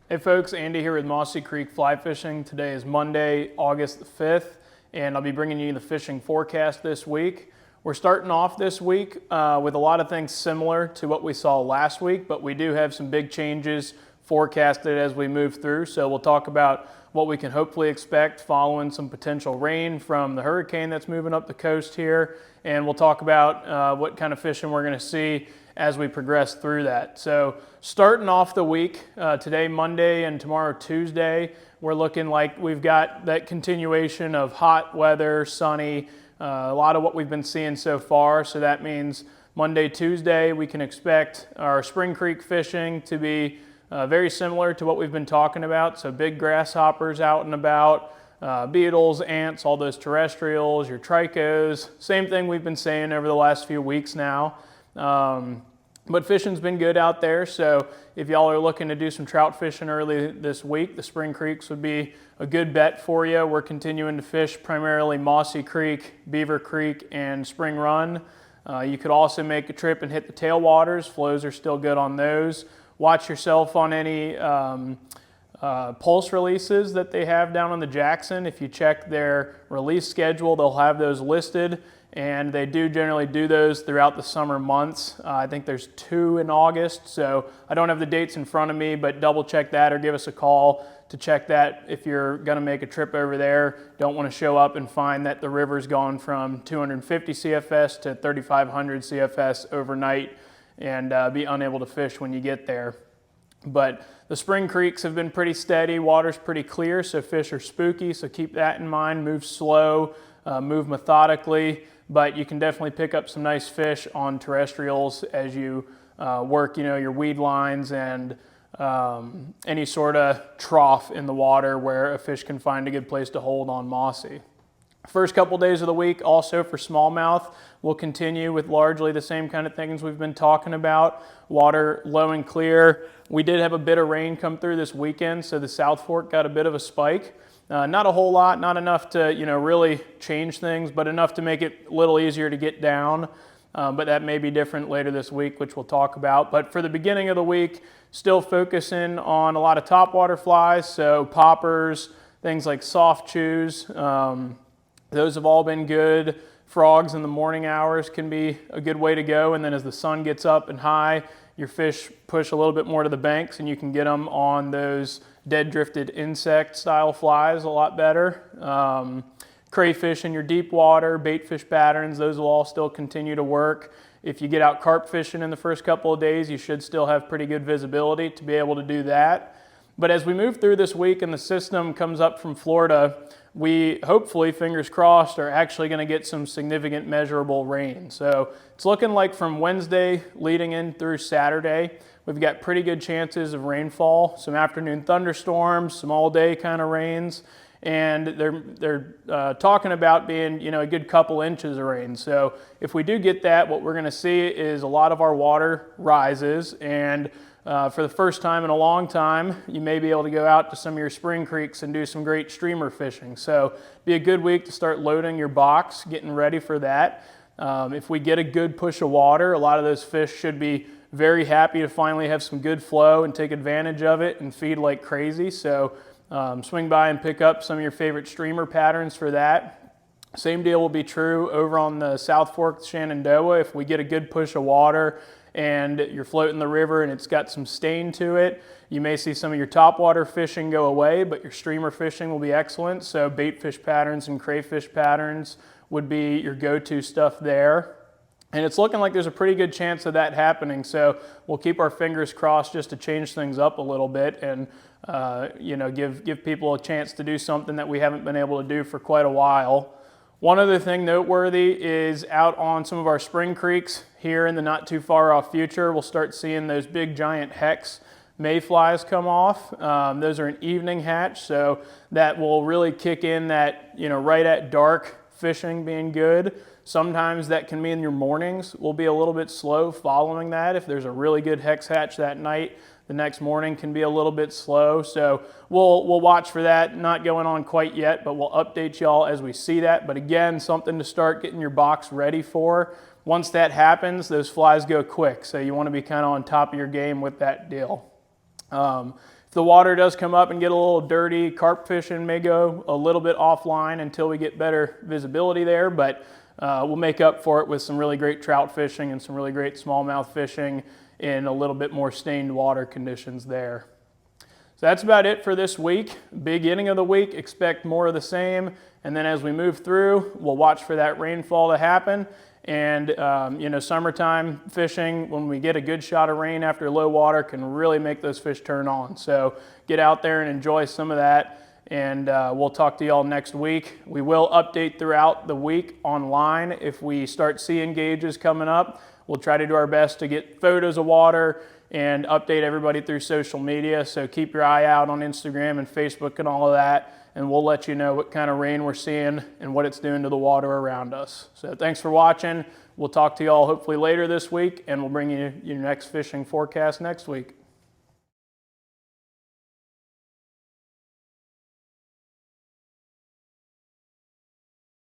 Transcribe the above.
Hey folks, Andy here with Mossy Creek Fly Fishing. Today is Monday, August the 5th, and I'll be bringing you the fishing forecast this week. We're starting off this week with a lot of things similar to what we saw last week, but we do have some big changes forecasted as we move through. So we'll talk about what we can hopefully expect following some potential rain from the hurricane that's moving up the coast here, and we'll talk about what kind of fishing we're going to see as we progress through that. So starting off the week, today Monday and tomorrow Tuesday, we're looking like we've got that continuation of hot weather, sunny, a lot of what we've been seeing so far. So that means Monday, Tuesday, we can expect our spring creek fishing to be very similar to what we've been talking about. So big grasshoppers out and about, beetles, ants, all those terrestrials, your trichos, same thing we've been saying over the last few weeks now. But fishing's been good out there, so if y'all are looking to do some trout fishing early this week, the spring creeks would be a good bet for you. We're continuing to fish primarily Mossy Creek, Beaver Creek, and Spring Run. You could also make a trip and hit the tailwaters. Flows are still good on those. Watch yourself on any pulse releases that they have down on the Jackson. If you check their release schedule, they'll have those listed. And they do generally do those throughout the summer months. I think there's 2 in August, so I don't have the dates in front of me, but double check that or give us a call to check that if you're gonna make a trip over there. Don't wanna show up and find that the river's gone from 250 CFS to 3,500 CFS overnight and be unable to fish when you get there. But the spring creeks have been pretty steady, water's pretty clear, so fish are spooky, so keep that in mind. Move slow, move methodically. But you can definitely pick up some nice fish on terrestrials as you work, your weed lines and any sort of trough in the water where a fish can find a good place to hold on Mossy. First couple days of the week also for smallmouth, we'll continue with largely the same kind of things we've been talking about. Water low and clear. We did have a bit of rain come through this weekend, so the South Fork got a bit of a spike. Not a whole lot, not enough to really change things, but enough to make it a little easier to get down. But that may be different later this week, which we'll talk about. But for the beginning of the week, still focusing on a lot of topwater flies, so poppers, things like soft chews. Those have all been good. Frogs in the morning hours can be a good way to go. And then as the sun gets up and high, your fish push a little bit more to the banks and you can get them on those dead drifted insect style flies a lot better. Crayfish in your deep water, bait fish patterns, those will all still continue to work. If you get out carp fishing in the first couple of days, you should still have pretty good visibility to be able to do that. But as we move through this week and the system comes up from Florida, we hopefully, fingers crossed, are actually going to get some significant measurable rain. So it's looking like from Wednesday leading in through Saturday, we've got pretty good chances of rainfall, some afternoon thunderstorms, some all-day kind of rains, and they're talking about being a good couple inches of rain. So if we do get that, what we're going to see is a lot of our water rises, and for the first time in a long time, you may be able to go out to some of your spring creeks and do some great streamer fishing. So be a good week to start loading your box, getting ready for that. If we get a good push of water, a lot of those fish should be very happy to finally have some good flow and take advantage of it and feed like crazy. So swing by and pick up some of your favorite streamer patterns for that. Same deal will be true over on the South Fork Shenandoah. If we get a good push of water and you're floating the river and it's got some stain to it, you may see some of your topwater fishing go away, but your streamer fishing will be excellent. So bait fish patterns and crayfish patterns would be your go-to stuff there. And it's looking like there's a pretty good chance of that happening. So we'll keep our fingers crossed just to change things up a little bit and give people a chance to do something that we haven't been able to do for quite a while. One other thing noteworthy is out on some of our spring creeks here in the not too far off future, we'll start seeing those big giant hex mayflies come off. Those are an evening hatch, so that will really kick in that, right at dark fishing being good. Sometimes that can mean your mornings will be a little bit slow following that. If there's a really good hex hatch that night, the next morning can be a little bit slow. So we'll watch for that. Not going on quite yet, but we'll update y'all as we see that. But again, something to start getting your box ready for. Once that happens, those flies go quick. So you want to be kind of on top of your game with that deal. If the water does come up and get a little dirty, carp fishing may go a little bit offline until we get better visibility there, but we'll make up for it with some really great trout fishing and some really great smallmouth fishing in a little bit more stained water conditions there. So that's about it for this week. Beginning of the week, expect more of the same. And then as we move through, we'll watch for that rainfall to happen. And summertime fishing, when we get a good shot of rain after low water, can really make those fish turn on. So get out there and enjoy some of that. And we'll talk to y'all next week. We will update throughout the week online if we start seeing gauges coming up. We'll try to do our best to get photos of water and update everybody through social media. So keep your eye out on Instagram and Facebook and all of that, and we'll let you know what kind of rain we're seeing and what it's doing to the water around us. So thanks for watching. We'll talk to y'all hopefully later this week, and we'll bring you your next fishing forecast next week.